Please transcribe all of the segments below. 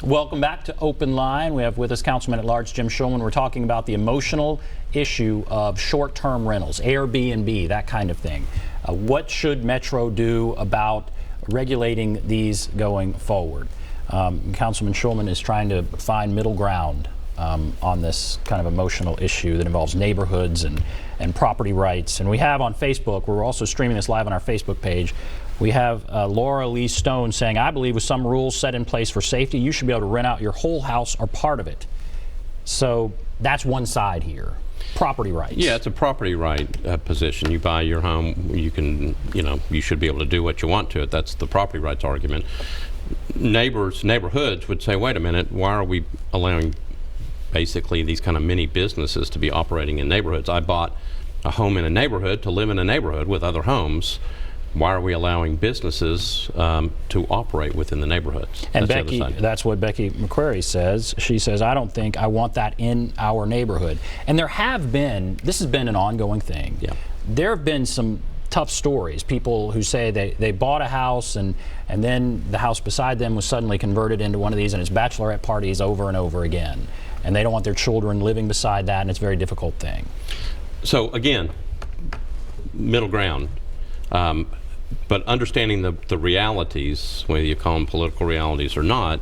Welcome back to Open Line. We have with us Councilman at Large Jim Shulman. We're talking about the emotional issue of short-term rentals, Airbnb, that kind of thing. What should Metro do about regulating these going forward? Councilman Shulman is trying to find middle ground on this kind of emotional issue that involves neighborhoods and property rights. And we have on Facebook, we're also streaming this live on our Facebook page, we have Laura Lee Stone saying, I believe with some rules set in place for safety, you should be able to rent out your whole house or part of it. So that's one side here. Property rights. Yeah, it's a property right position. You buy your home, you can, you should be able to do what you want to it. That's the property rights argument. Neighborhoods would say, wait a minute, why are we allowing basically these kind of mini businesses to be operating in neighborhoods? I bought a home in a neighborhood to live in a neighborhood with other homes. Why are we allowing businesses to operate within the neighborhoods? And Becky, that's what Becky McQuarrie says. She says, I don't think I want that in our neighborhood. And there have been, this has been an ongoing thing. Yeah. There have been some tough stories. People who say they bought a house and then the house beside them was suddenly converted into one of these and it's bachelorette parties over and over again. And they don't want their children living beside that, and it's a very difficult thing. So again, middle ground. But understanding the realities, whether you call them political realities or not,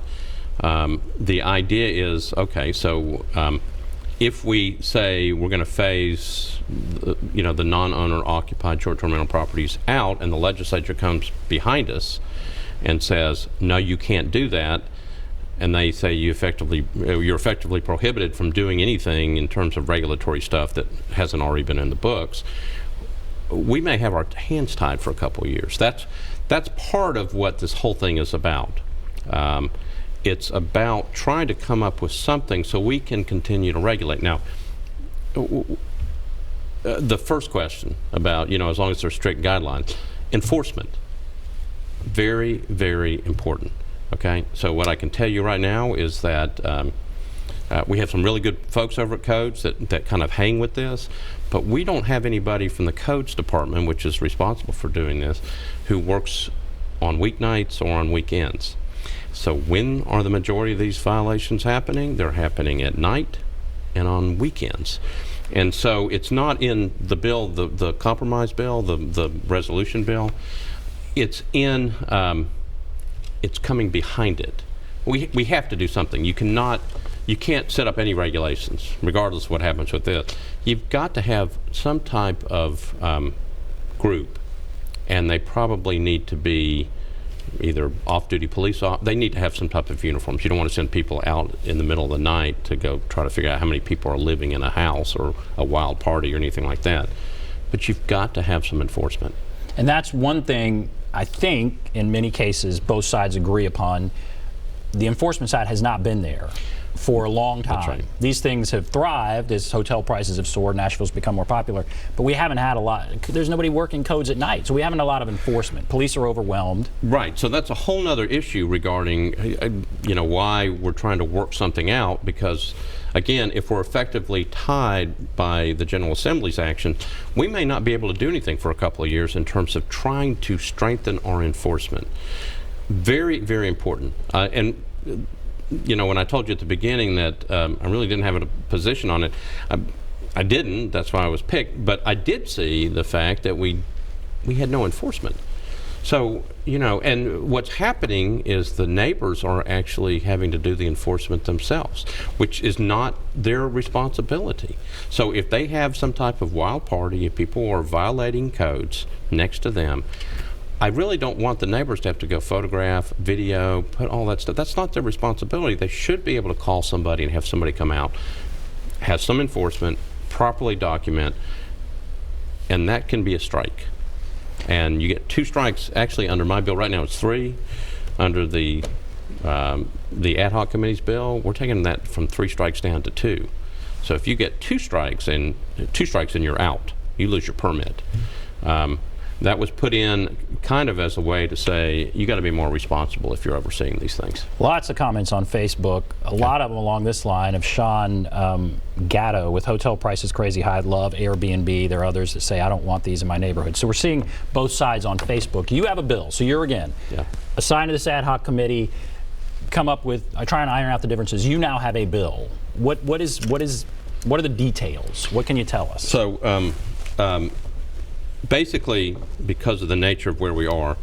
the idea is, okay, so if we say we're going to phase the non-owner occupied short-term rental properties out and the legislature comes behind us and says, no, you can't do that, and they say you're effectively prohibited from doing anything in terms of regulatory stuff that hasn't already been in the books, we may have our hands tied for a couple of years. That's part of what this whole thing is about. It's about trying to come up with something so we can continue to regulate. Now, the first question about, as long as there's strict guidelines, enforcement, very, very important. Okay, so what I can tell you right now is that we have some really good folks over at Codes that kind of hang with this, but we don't have anybody from the Codes department, which is responsible for doing this, who works on weeknights or on weekends. So when are the majority of these violations happening? They're happening at night and on weekends. And so it's not in the bill, the compromise bill, the resolution bill. It's in, it's coming behind it. We have to do something. You can't set up any regulations, regardless of what happens with this. You've got to have some type of group, and they probably need to be either off-duty police. They need to have some type of uniforms. You don't want to send people out in the middle of the night to go try to figure out how many people are living in a house or a wild party or anything like that. But you've got to have some enforcement. And that's one thing I think in many cases both sides agree upon. The enforcement side has not been there for a long time. That's right. These things have thrived as hotel prices have soared, Nashville's become more popular, but we haven't had a lot. There's nobody working Codes at night, so we haven't a lot of enforcement. Police are overwhelmed. Right, so that's a whole nother issue regarding why we're trying to work something out, because again, if we're effectively tied by the General Assembly's action, we may not be able to do anything for a couple of years in terms of trying to strengthen our enforcement. Very, very important. And when I told you at the beginning that I really didn't have a position on it, I didn't. That's why I was picked. But I did see the fact that we had no enforcement. So, and what's happening is the neighbors are actually having to do the enforcement themselves, which is not their responsibility. So if they have some type of wild party, if people are violating codes next to them, I really don't want the neighbors to have to go photograph, video, put all that stuff. That's not their responsibility. They should be able to call somebody and have somebody come out, have some enforcement, properly document, and that can be a strike. And you get 2 strikes. Actually, under my bill right now, it's 3. Under the ad hoc committee's bill, we're taking that from 3 strikes down to 2. So if you get 2 strikes and you're out, you lose your permit. That was put in kind of as a way to say you got to be more responsible if you're overseeing these things. Lots of comments on Facebook, a lot of them along this line of Sean Gatto with hotel prices crazy high, love Airbnb. There are others that say I don't want these in my neighborhood. So we're seeing both sides on Facebook. You have a bill, so you're assigned to this ad hoc committee. come up with, I try and iron out the differences. You now have a bill. What are the details? What can you tell us? So basically, because of the nature of where we are,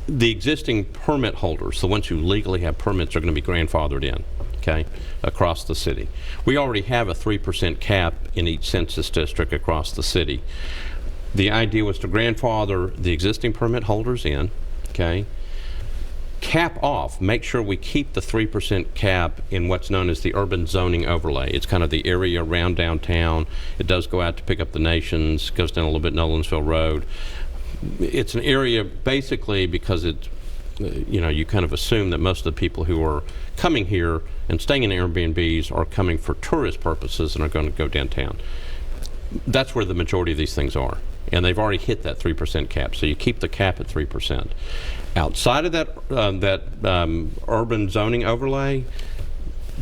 the existing permit holders, the ones who legally have permits, are going to be grandfathered in, okay, across the city. We already have a 3% cap in each census district across the city. The idea was to grandfather the existing permit holders in, okay, cap off, make sure we keep the 3% cap in what's known as the urban zoning overlay. It's kind of the area around downtown. It does go out to pick up the Nations, goes down a little bit Nolensville Road. It's an area basically because it, you kind of assume that most of the people who are coming here and staying in Airbnbs are coming for tourist purposes and are going to go downtown. That's where the majority of these things are. And they've already hit that 3% cap, so you keep the cap at 3%. Outside of that urban zoning overlay,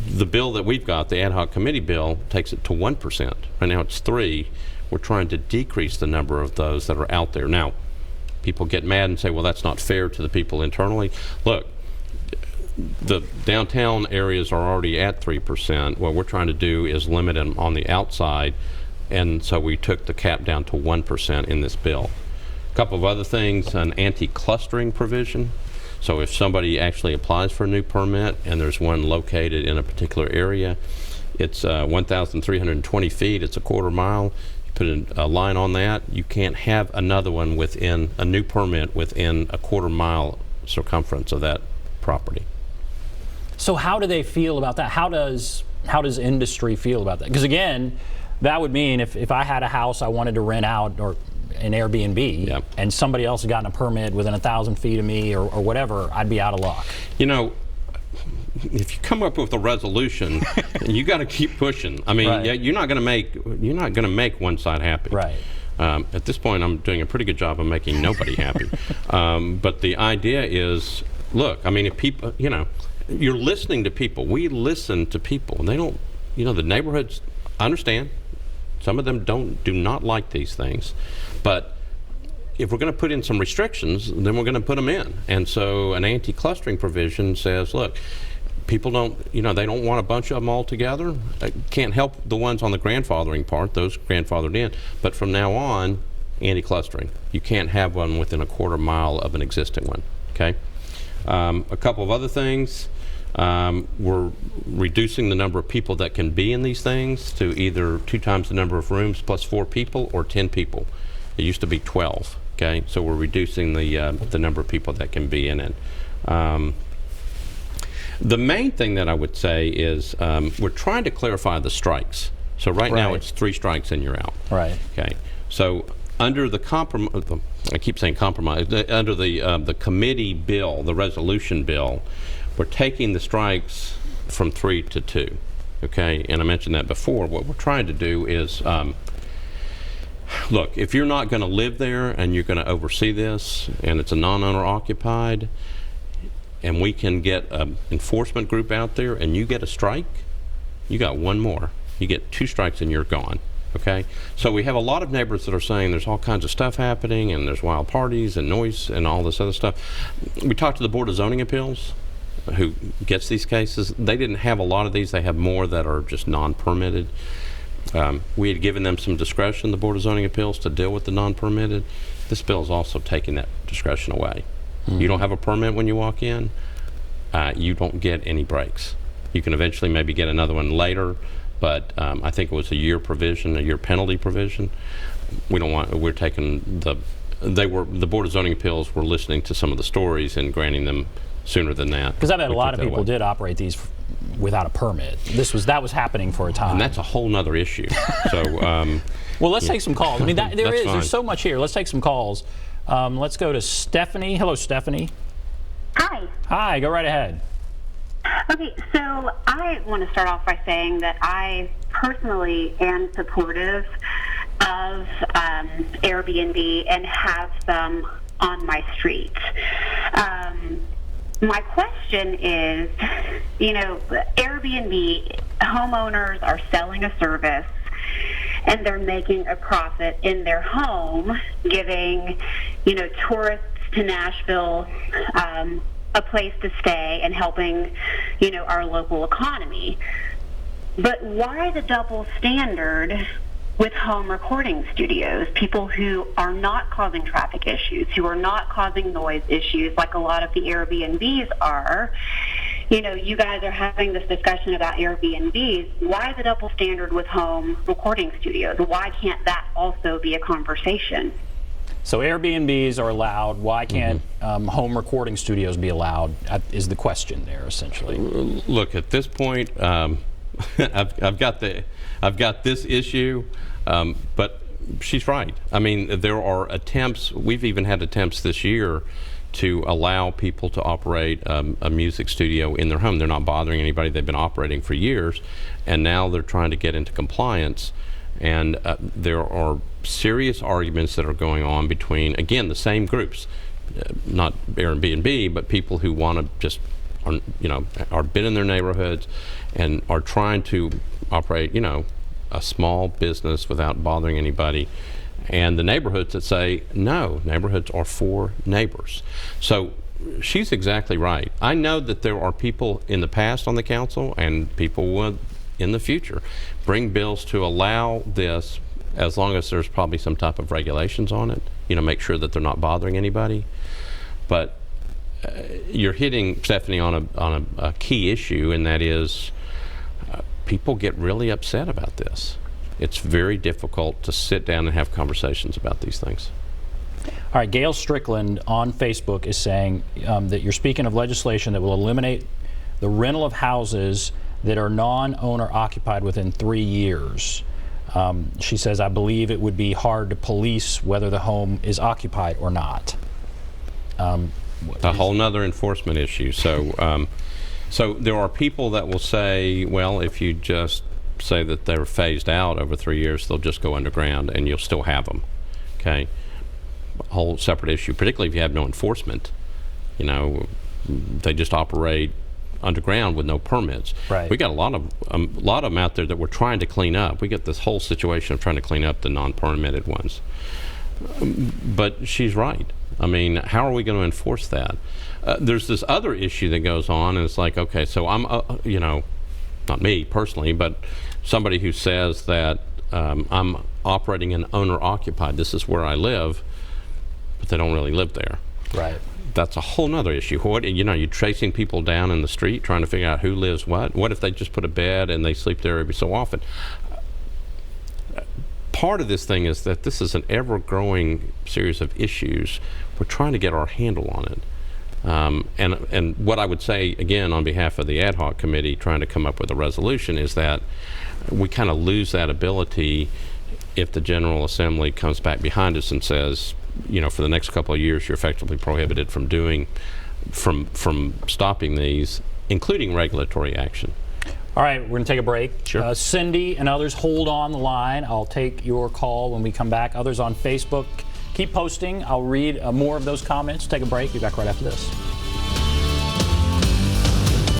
the bill that we've got, the ad hoc committee bill, takes it to 1%. Right now it's 3%. We're trying to decrease the number of those that are out there. Now, people get mad and say, well, that's not fair to the people internally. Look, the downtown areas are already at 3%. What we're trying to do is limit them on the outside, and so we took the cap down to 1% in this bill. A couple of other things, an anti-clustering provision. So if somebody actually applies for a new permit and there's one located in a particular area, it's 1,320 feet, it's a quarter mile. You put a line on that, you can't have another one within a new permit within a quarter mile circumference of that property. So how do they feel about that? How does industry feel about that? Because again, that would mean if I had a house I wanted to rent out or an Airbnb, yep, and somebody else had gotten a permit within 1,000 feet of me or whatever, I'd be out of luck. If you come up with a resolution, you got to keep pushing. I mean, right, you're not going to make one side happy. Right. At this point, I'm doing a pretty good job of making nobody happy. But the idea is, look, I mean, if people, you're listening to people. We listen to people, and they don't, the neighborhoods. I understand. Some of them do not like these things, but if we're going to put in some restrictions, then we're going to put them in. And so an anti-clustering provision says, look, people don't, they don't want a bunch of them all together. Can't help the ones on the grandfathering part, those grandfathered in. But from now on, anti-clustering. You can't have one within a quarter mile of an existing one, okay? A couple of other things. We're reducing the number of people that can be in these things to either 2 times the number of rooms plus 4 people or 10 people. It used to be 12, okay? So we're reducing the number of people that can be in it. The main thing that I would say is we're trying to clarify the strikes. So right now it's 3 strikes and you're out. Right. Okay. So under the compromise, I keep saying compromise, under the committee bill, the resolution bill, we're taking the strikes from 3 to 2, okay? And I mentioned that before. What we're trying to do is, look, if you're not going to live there and you're going to oversee this, and it's a non-owner occupied, and we can get an enforcement group out there, and you get a strike, you got one more. You get 2 strikes and you're gone, okay? So we have a lot of neighbors that are saying there's all kinds of stuff happening, and there's wild parties and noise and all this other stuff. We talked to the Board of Zoning Appeals, who gets these cases. They didn't have a lot of these. They have more that are just non-permitted. We had given them some discretion, the Board of Zoning Appeals, to deal with the non-permitted. This bill is also taking that discretion away. Mm-hmm. You don't have a permit when you walk in, you don't get any breaks. You can eventually maybe get another one later, but I think it was a year provision, a year penalty provision. We're taking the Board of Zoning Appeals were listening to some of the stories and granting them sooner than that. Because I bet a lot of people did operate these without a permit. That was happening for a time. And that's a whole nother issue. So, well, let's take some calls. I mean, there's so much here. Let's take some calls. Let's go to Stephanie. Hello, Stephanie. Hi. Hi, go right ahead. Okay, so I want to start off by saying that I personally am supportive of Airbnb and have some on my street. My question is, Airbnb homeowners are selling a service and they're making a profit in their home, giving, tourists to Nashville a place to stay and helping, our local economy. But why the double standard with home recording studios, people who are not causing traffic issues, who are not causing noise issues like a lot of the Airbnbs are? You guys are having this discussion about Airbnbs. Why the double standard with home recording studios? Why can't that also be a conversation? So Airbnbs are allowed. Why can't home recording studios be allowed? Is the question there essentially? Look, at this point, I've got this issue, but she's right. I mean, there are attempts. We've even had attempts this year to allow people to operate a music studio in their home. They're not bothering anybody. They've been operating for years, and now they're trying to get into compliance. And there are serious arguments that are going on between, again, the same groups, not Airbnb, but people who want to just, are been in their neighborhoods and are trying to operate, a small business without bothering anybody. And the neighborhoods that say, no, neighborhoods are for neighbors. So she's exactly right. I know that there are people in the past on the council, and people would in the future bring bills to allow this, as long as there's probably some type of regulations on it, make sure that they're not bothering anybody. But you're hitting, Stephanie, on a key issue, and that is people get really upset about this. It's very difficult to sit down and have conversations about these things. All right, Gail Strickland on Facebook is saying that you're speaking of legislation that will eliminate the rental of houses that are non-owner occupied within 3 years. She says, I believe it would be hard to police whether the home is occupied or not. A whole nother enforcement issue. So, so there are people that will say, well, if you just say that they're phased out over 3 years, they'll just go underground and you'll still have them. Okay, a whole separate issue, particularly if you have no enforcement. They just operate underground with no permits. Right. We got a lot of them out there that we're trying to clean up. We get this whole situation of trying to clean up the non-permitted ones. But she's right. I mean, how are we going to enforce that? There's this other issue that goes on, and it's like, okay, so I'm, not me personally, but somebody who says that I'm operating an owner-occupied. This is where I live, but they don't really live there. Right. That's a whole nother issue. You're chasing people down in the street trying to figure out who lives what. What if they just put a bed and they sleep there every so often? Part of this thing is that this is an ever-growing series of issues. We're trying to get our handle on it. And what I would say, again, on behalf of the ad hoc committee trying to come up with a resolution, is that we kind of lose that ability if the General Assembly comes back behind us and says, for the next couple of years, you're effectively prohibited from stopping these, including regulatory action. All right, we're going to take a break. Sure. Cindy and others, hold on the line. I'll take your call when we come back. Others on Facebook, keep posting. I'll read more of those comments. Take a break. Be back right after this.